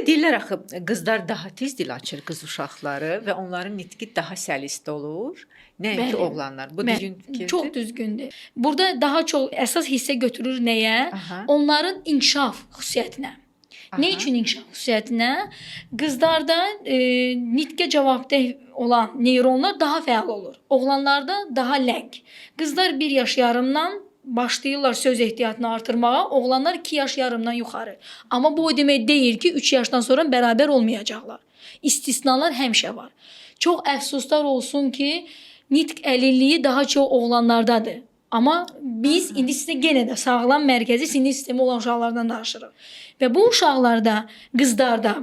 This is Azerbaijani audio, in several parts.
deyirlər axı qızlar daha tez dil açır, qız uşaqları və onların nitqi daha səlisli olur. Nəinki oğlanlar. Bu düzgün fikirdir. Çox düzgündür. Burada daha çox əsas hissə götürür nəyə? Aha. Onların inkişaf xüsusiyyətinə. Nə üçün inkişaf xüsusiyyətinə? Qızlarda nitqə cavabdeh olan neyronlar daha fəal olur. Oğlanlarda daha ləng. Qızlar 1 yaş yarımdan başlayırlar söz ehtiyatını artırmağa, oğlanlar 2 yaş yarımdan yuxarı. Amma bu o demək deyil ki, 3 yaşdan sonra bərabər olmayacaqlar. İstisnalar həmişə var. Çox əfsuslar olsun ki, nitq əlilliyi daha çox oğlanlardadır. Amma biz indi sizə yenə də sağlam mərkəzi sinir sistemi olan uşaqlardan danışırıq. Və bu uşaqlarda, qızlarda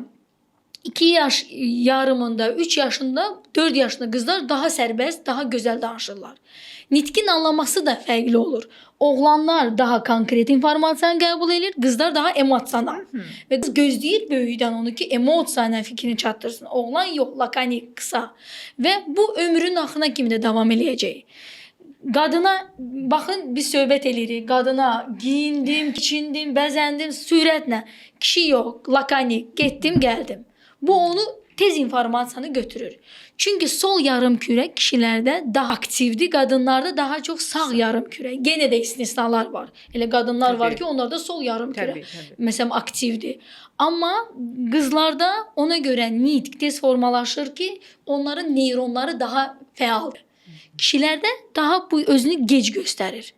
2 yaş yarımında, 3 yaşında, 4 yaşında qızlar daha sərbəst, daha gözəl danışırlar. Nitqin anlaması da fərqli olur. Oğlanlar daha konkret informasiyanı qəbul edir, qızlar daha emosional. Və qız gözləyir böyükdən onu ki, emosiya ilə fikrini çatdırsın. Oğlan yox, lakanik, qısa. Və bu ömrün axırına kimi də davam eləyəcək. Qadına, baxın, biz söhbət eləyirik. Qadına giyindim, keçindim, bəzəndim, sürətlə. Kişi yox, lakanik, getdim, gəldim. Bu onu tez informasiyanı götürür. Çünki sol yarım kürə kişilərdə daha aktivdir, qadınlarda daha çox sağ yarım kürə. Yenə də istisnalar var. Elə qadınlar var ki, onlarda sol yarım kürə məsələn aktivdir. Amma qızlarda ona görə nitq tez formalaşır ki, onların neyronları daha fəaldır. Kişilərdə daha bu özünü gec göstərir.